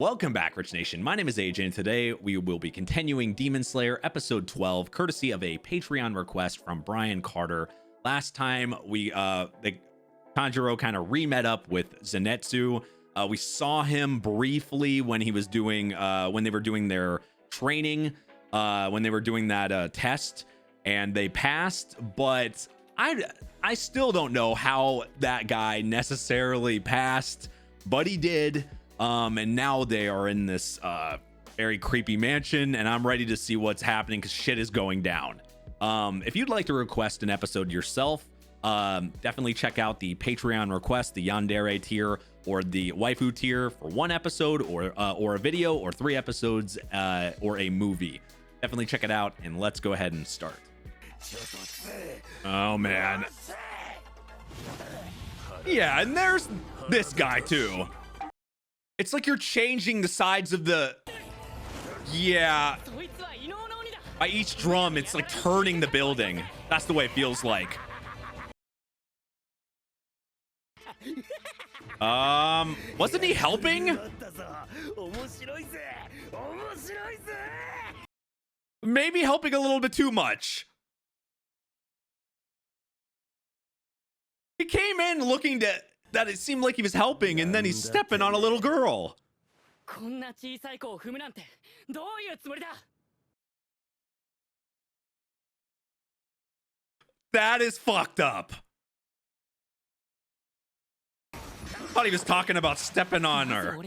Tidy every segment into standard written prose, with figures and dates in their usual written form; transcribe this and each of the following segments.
Welcome back, Rich Nation. My name is AJ, and today we will be continuing Demon Slayer episode 12, courtesy of a Patreon request from Brian Carter. Last time Tanjiro kind of re-met up with Zenitsu. We saw him briefly when he was doing when they were doing their training, when they were doing that test, and they passed. But I still don't know how that guy necessarily passed, but he did. And now they are in this very creepy mansion, and I'm ready to see what's happening because shit is going down. If you'd like to request an episode yourself, definitely check out the Patreon request, the Yandere tier or the Waifu tier for one episode or a video, or 3 episodes or a movie. Definitely check it out, and let's go ahead and start. Oh man. Yeah, and there's this guy too. It's like you're changing the sides of the... Yeah. By each drum, it's like turning the building. That's the way it feels like. Wasn't he helping? Maybe helping a little bit too much. He came in looking to... that it seemed like he was helping, and then he's stepping on a little girl. That is fucked up. Thought he was talking about stepping on her.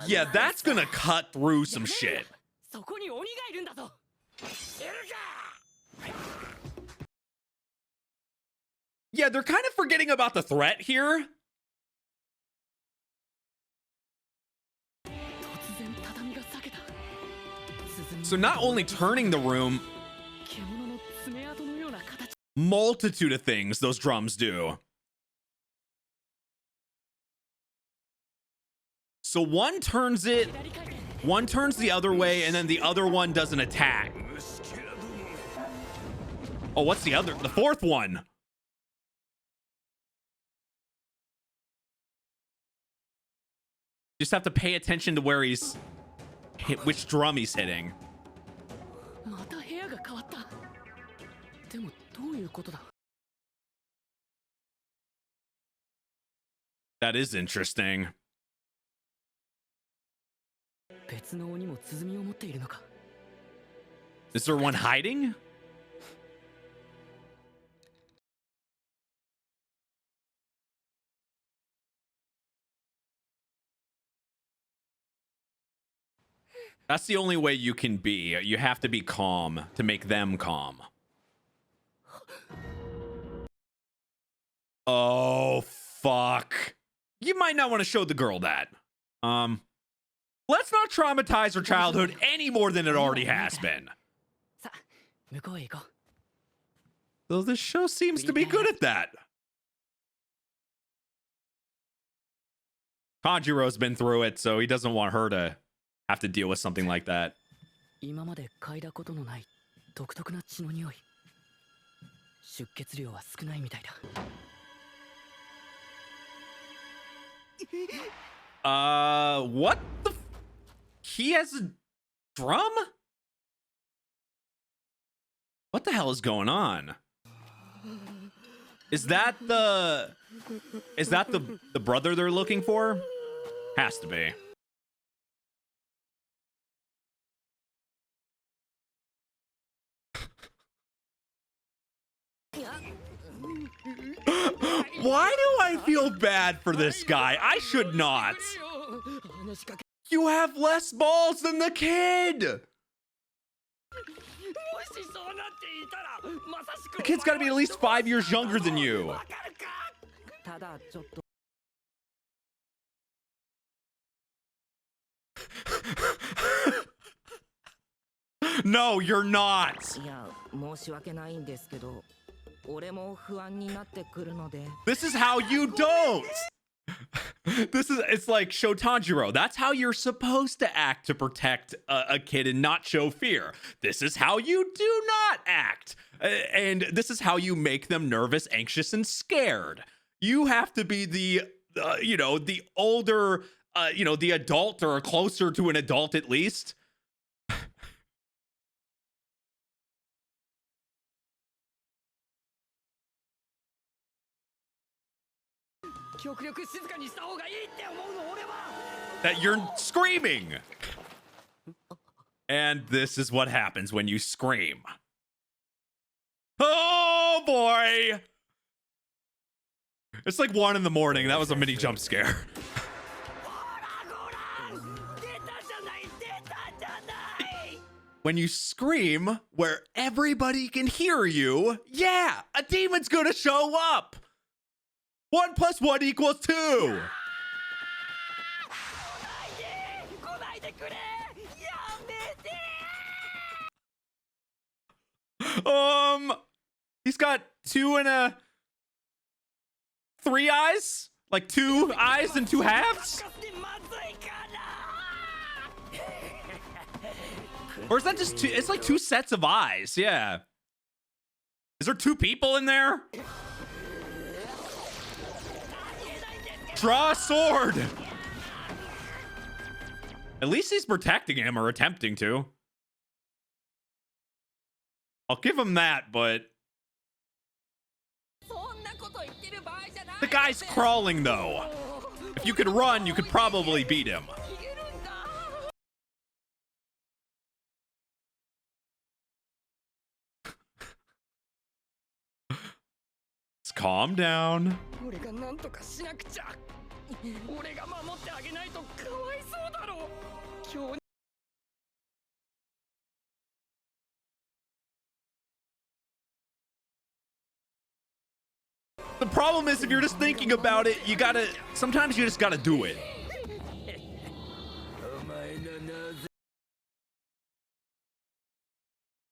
Yeah, that's gonna cut through some shit. Yeah, they're kind of forgetting about the threat here. So not only turning the room, multitude of things those drums do. So one turns it, one turns the other way, and then the other one does an attack. Oh, what's the other? The fourth one. Just have to pay attention to where he's hit, which drum he's hitting. That is interesting. Is there one hiding? That's the only way you can be. You have to be calm to make them calm. Oh, fuck. You might not want to show the girl that. Let's not traumatize her childhood any more than it already has been. Though this show seems to be good at that. Tanjiro's been through it, so he doesn't want her to have to deal with something like that. What the f— he has a drum? What the hell is going on? Is that the brother they're looking for? Has to be. Why do I feel bad for this guy? I should not. You have less balls than the kid. The kid's got to be at least 5 years younger than you. No, you're not. This is how you don't. It's like Shotanjiro. That's how you're supposed to act to protect a kid and not show fear. This is how you do not act. And this is how you make them nervous, anxious, and scared. You have to be the the older, the adult or closer to an adult at least. That you're screaming. And this is what happens when you scream. Oh boy. It's like 1 in the morning. That was a mini jump scare. When you scream where everybody can hear you, yeah, a demon's gonna show up. 1 + 1 = 2. He's got 2 and 3 eyes? Like 2 eyes and 2 halves? Or is that just 2? It's like 2 sets of eyes. Yeah. Is there 2 people in there? Draw a sword. At least he's protecting him, or attempting to. I'll give him that, but the guy's crawling though. If you could run, you could probably beat him. Let's calm down. The problem is, if you're just thinking about it, sometimes you just gotta do it.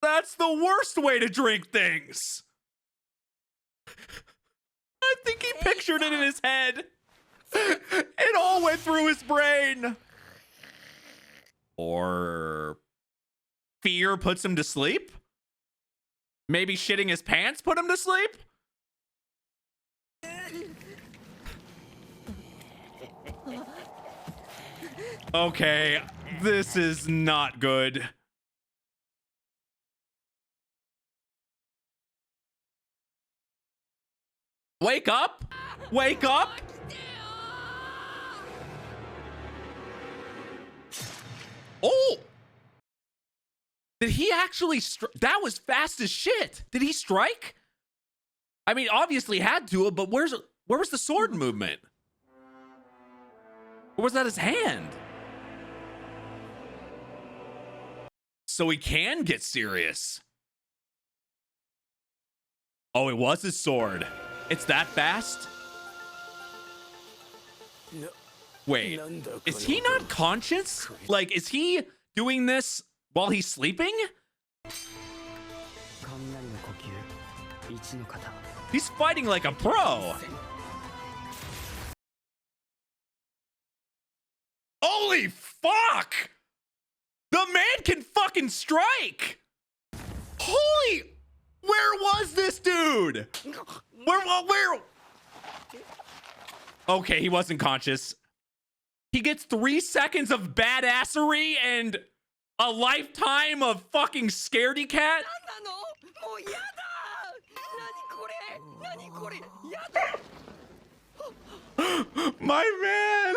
That's the worst way to drink things. I think he pictured it in his head. It all went through his brain. Or fear puts him to sleep? Maybe shitting his pants put him to sleep? Okay, this is not good. Wake up! Wake up! Oh! Did he actually that was fast as shit. Did he strike? I mean, obviously had to, but where was the sword movement? Or was that his hand? So he can get serious. Oh, it was his sword. It's that fast? Wait, is he not conscious? Like, is he doing this while he's sleeping? He's fighting like a pro. Holy fuck! The man can fucking strike! Holy... Where was this dude? Where? Okay, he wasn't conscious. He gets 3 seconds of badassery and a lifetime of fucking scaredy cat? My man!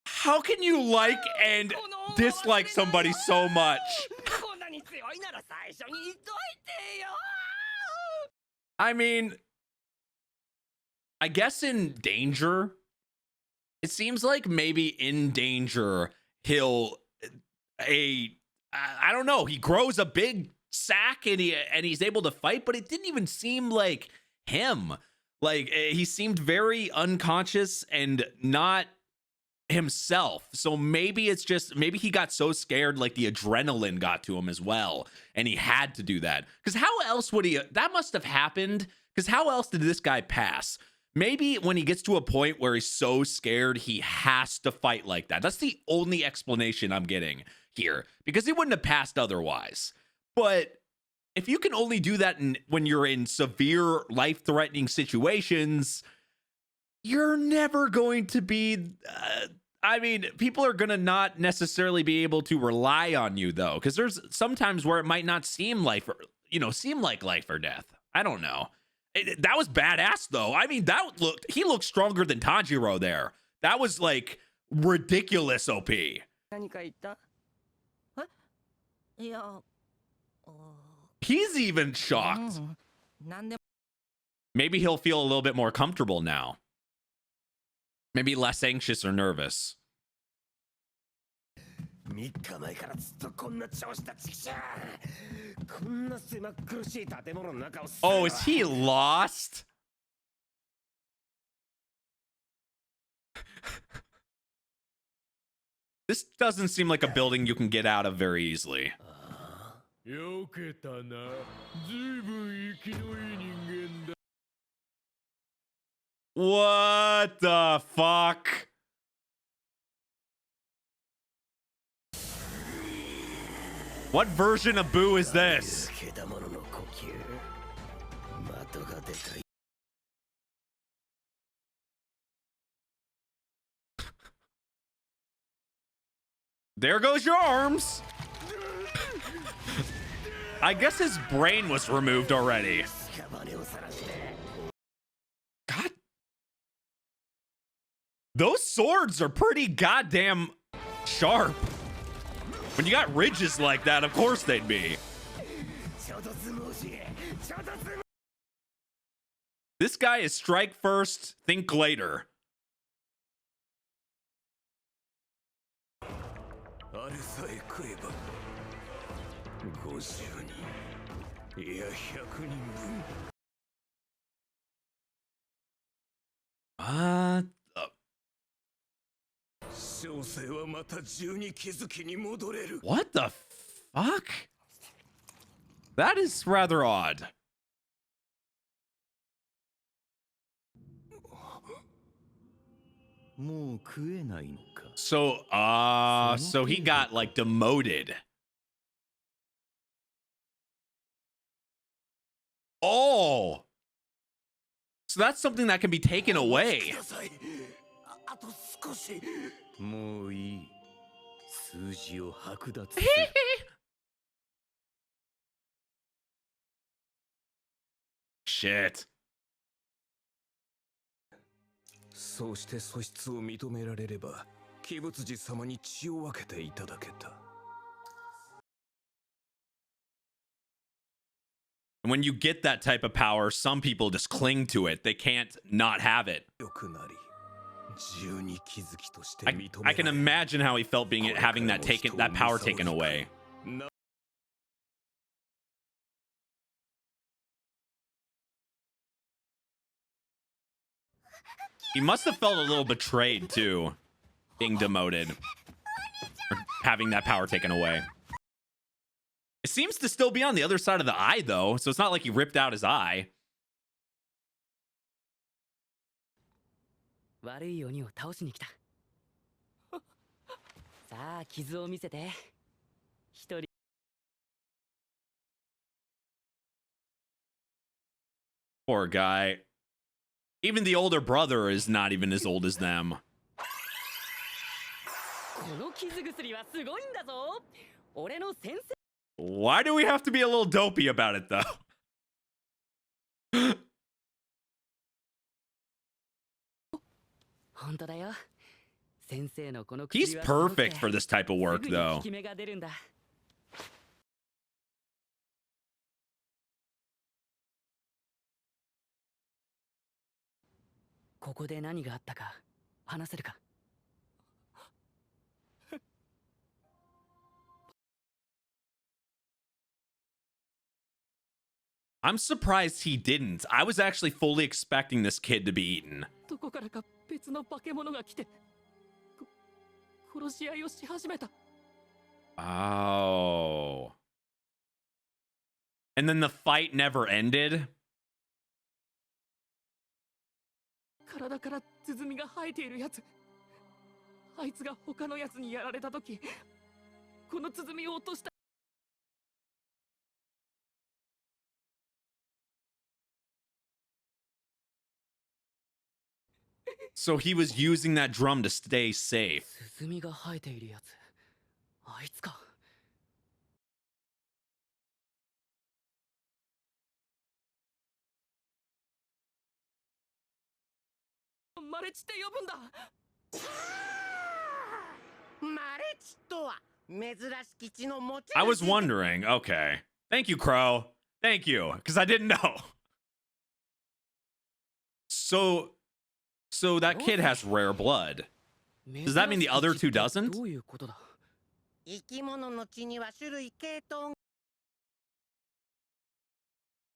How can you like and dislike somebody so much? I mean, I guess in danger, it seems like maybe in danger, he'll, I don't know, he grows a big sack and he's able to fight, but it didn't even seem like him. Like, he seemed very unconscious and not himself. So maybe it's just, maybe he got so scared, like the adrenaline got to him as well, and he had to do that. Because how else would he, that must have happened, because how else did this guy pass? Maybe when he gets to a point where he's so scared he has to fight like that. That's the only explanation I'm getting here, because he wouldn't have passed otherwise. But if you can only do that when you're in severe life-threatening situations, you're never going to be, I mean, people are going to not necessarily be able to rely on you, though, because there's sometimes where it might not seem like, seem like life or death. I don't know. That was badass, though. I mean, he looked stronger than Tanjiro there. That was like ridiculous OP. He's even shocked. Maybe he'll feel a little bit more comfortable now. Maybe less anxious or nervous. Oh, is he lost? This doesn't seem like a building you can get out of very easily. What the fuck? What version of Boo is this? There goes your arms. I guess his brain was removed already. God. Those swords are pretty goddamn sharp. When you got ridges like that, of course they'd be. This guy is strike first, think later. What the fuck? That is rather odd. So he got like demoted. Oh, so that's something that can be taken away. Shit. And when you get that type of power, some people just cling to it. They can't not have it. I can imagine how he felt having that power taken away. He must have felt a little betrayed too, being demoted, or having that power taken away. It seems to still be on the other side of the eye though, so it's not like he ripped out his eye. Poor guy. Even the older brother is not even as old as them. Why do we have to be a little dopey about it, though? He's perfect for this type of work, though. I'm surprised he didn't. I was actually fully expecting this kid to be eaten. Oh. And then the fight never ended? 体から鼓が生えているやつ。あいつが他のやつにやられた時、この鼓を落とした。So he was using that drum to stay safe. 鼓が生えているやつ。あいつか。マレチって呼ぶんだ。マレチとは珍しき血の持ち主。I was wondering. Okay. Thank you, Crow. Thank you, because I didn't know. So that kid has rare blood. Does that mean the other two doesn't? どういうことだ。生き物の血には種類系統。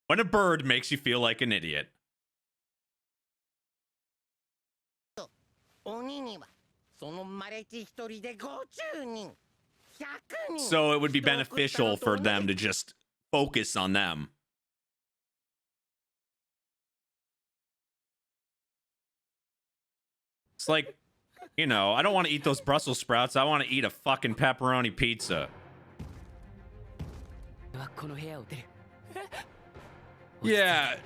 When a bird makes you feel like an idiot. 鬼にはそのマレチ一人で50人、100人。 So it would be beneficial for them to just focus on them. It's like, you know, I don't want to eat those Brussels sprouts. I want to eat a fucking pepperoni pizza. Yeah.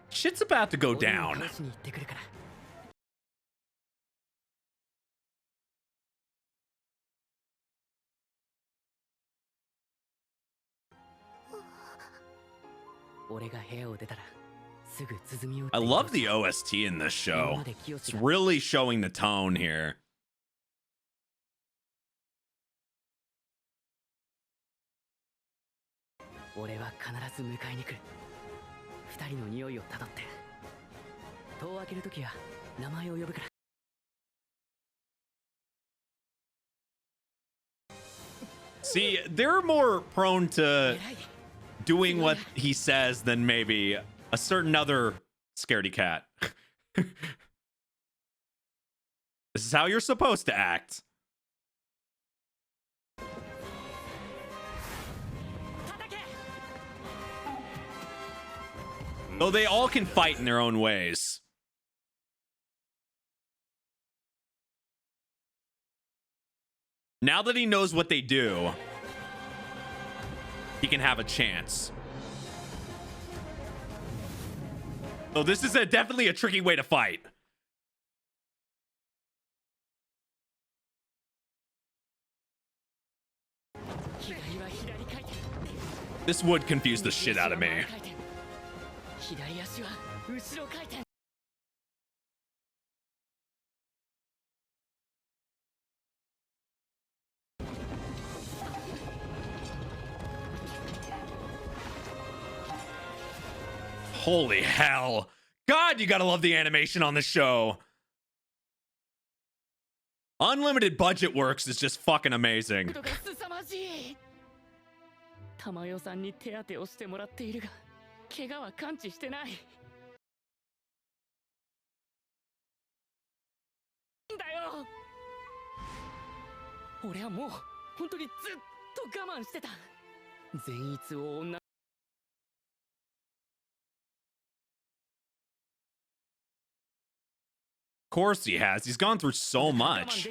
Shit's about to go down. I love the OST in this show. It's really showing the tone here. See, they're more prone to doing what he says than maybe a certain other scaredy cat. This is how you're supposed to act. Though they all can fight in their own ways. Now that he knows what they do, he can have a chance. So this is definitely a tricky way to fight. This would confuse the shit out of me. Holy hell. God, you gotta love the animation on the show. Unlimited budget works is just fucking amazing. 玉代さんに手当てをしてもらっているが、怪我は完治してない。だよ。俺はもう本当にずっと我慢してた。善逸を女。 Of course he has. He's gone through so much.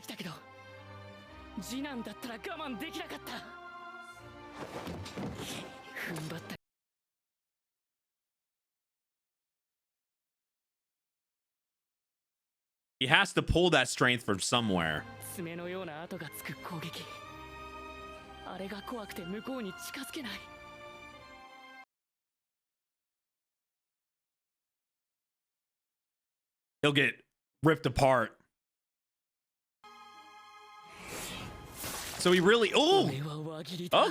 He has to pull that strength from somewhere. He'll get ripped apart. So he really oh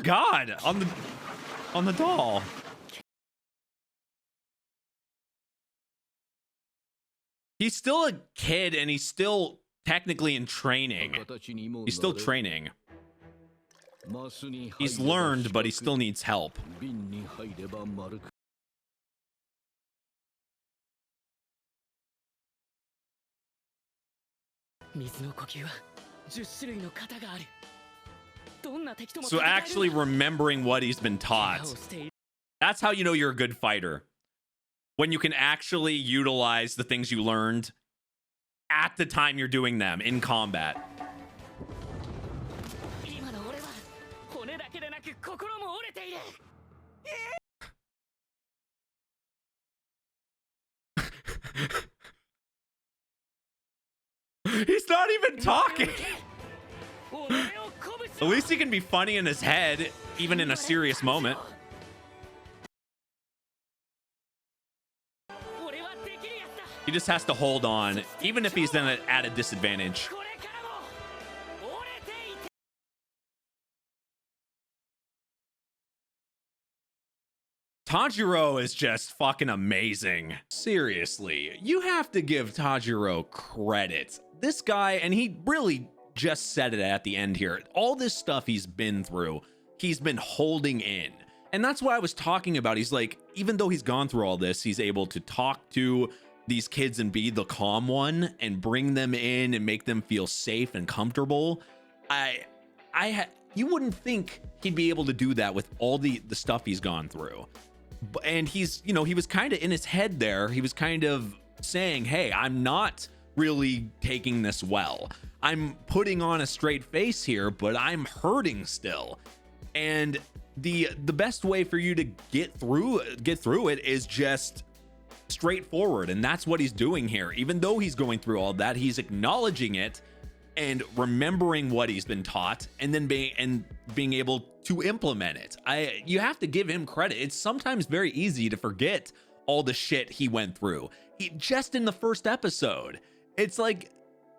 god on the doll. He's still a kid and he's still technically in training. He's still training. He's learned, but he still needs help. So actually remembering what he's been taught. That's how you know you're a good fighter. When you can actually utilize the things you learned at the time you're doing them in combat. He's not even talking. At least he can be funny in his head, even in a serious moment. He just has to hold on, even if he's then at a disadvantage. Tanjiro is just fucking amazing. Seriously, you have to give Tanjiro credit. This guy, and he really just said it at the end here, all this stuff he's been through, he's been holding in. And that's what I was talking about. He's like, even though he's gone through all this, he's able to talk to these kids and be the calm one and bring them in and make them feel safe and comfortable. You wouldn't think he'd be able to do that with all the stuff he's gone through. And he's, you know, he was kind of in his head there. He was kind of saying, hey, I'm not really taking this well. I'm putting on a straight face here, but I'm hurting still. And the best way for you to get through it is just straightforward. And that's what he's doing here. Even though he's going through all that, he's acknowledging it and remembering what he's been taught, and then being able to implement it. You have to give him credit. It's sometimes very easy to forget all the shit he went through. Just in the first episode, it's like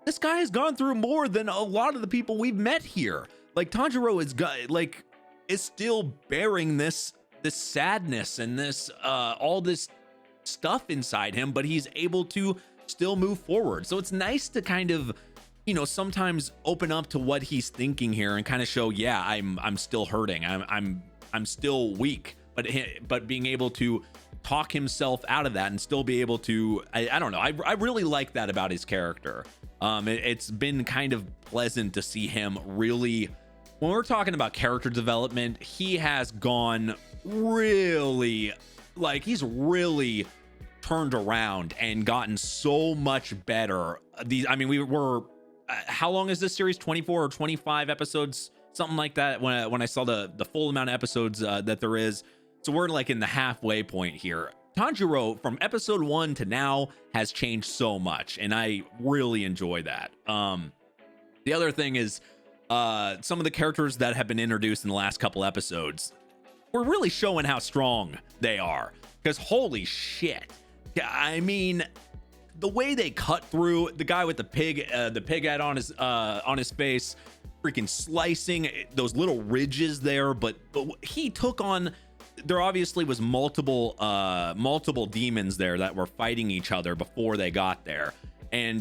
this guy has gone through more than a lot of the people we've met here. Like Tanjiro is still bearing this sadness and this all this stuff inside him, but he's able to still move forward. So it's nice to kind of, you know, sometimes open up to what he's thinking here and kind of show, yeah, I'm still hurting. I'm still weak, but being able to talk himself out of that and still be able to, I don't know. I really like that about his character. It's been kind of pleasant to see him really, when we're talking about character development, he has gone really, like, he's really turned around and gotten so much better. We were how long is this series? 24 or 25 episodes, something like that, when I saw the full amount of episodes that there is. So we're like in the halfway point here. Tanjiro from episode 1 to now has changed so much, and I really enjoy that. The other thing is some of the characters that have been introduced in the last couple episodes, we're really showing how strong they are, because holy shit. I mean, the way they cut through the guy with the pig head on his face, freaking slicing those little ridges there, but he took on, there obviously was multiple demons there that were fighting each other before they got there, and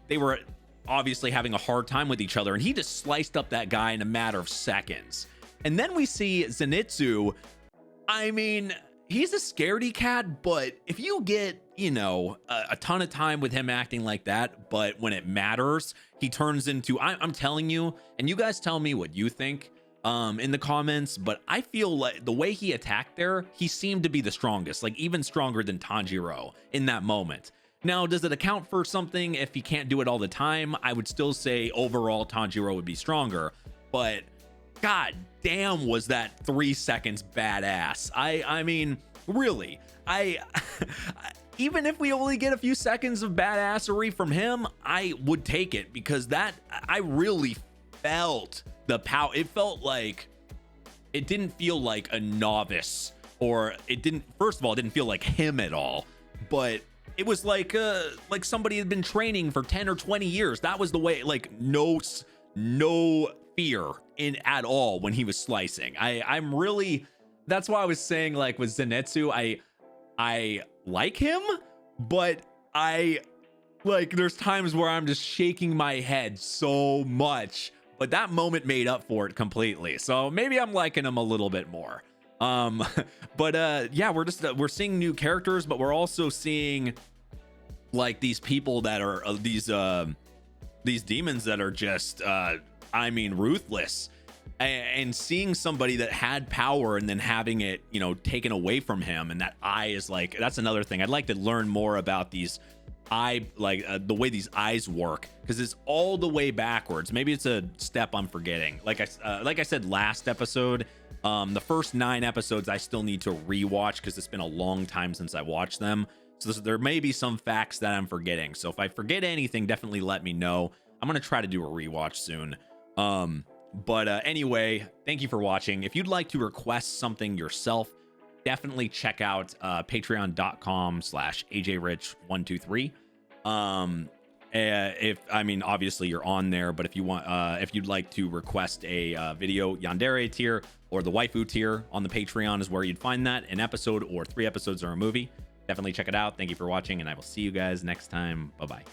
they were obviously having a hard time with each other, and he just sliced up that guy in a matter of seconds. And then we see Zenitsu. I mean, he's a scaredy cat, but if you get, you know, a ton of time with him acting like that, but when it matters, he turns into, I'm telling you, and you guys tell me what you think in the comments, but I feel like the way he attacked there, he seemed to be the strongest, like even stronger than Tanjiro in that moment. Now, does it account for something if he can't do it all the time? I would still say overall Tanjiro would be stronger, but god damn, was that 3 seconds badass. I mean, really, even if we only get a few seconds of badassery from him, I would take it, because that, I really felt the power. It felt like, it didn't feel like a novice, or it didn't, first of all, it didn't feel like him at all, but it was like somebody had been training for 10 or 20 years. That was the way, like no fear in at all when he was slicing. I'm really, that's why I was saying, like with Zenitsu, I like him, but there's times where I'm just shaking my head so much, but that moment made up for it completely. So maybe I'm liking him a little bit more. Yeah, we're seeing new characters, but we're also seeing like these people that are these demons that are just I mean, ruthless. And seeing somebody that had power and then having it, you know, taken away from him, and that eye is like, that's another thing. I'd like to learn more about these the way these eyes work, because it's all the way backwards. Maybe it's a step I'm forgetting. Like I said last episode, the first 9 episodes I still need to rewatch because it's been a long time since I watched them. So there may be some facts that I'm forgetting. So if I forget anything, definitely let me know. I'm gonna try to do a rewatch soon. But anyway, thank you for watching. If you'd like to request something yourself, definitely check out patreon.com/ajrich123. If I mean, obviously you're on there, but if you want, if you'd like to request a video, Yandere tier or the Waifu tier on the Patreon is where you'd find that, an episode or 3 episodes or a movie. Definitely check it out. Thank you for watching, and I will see you guys next time. Bye bye.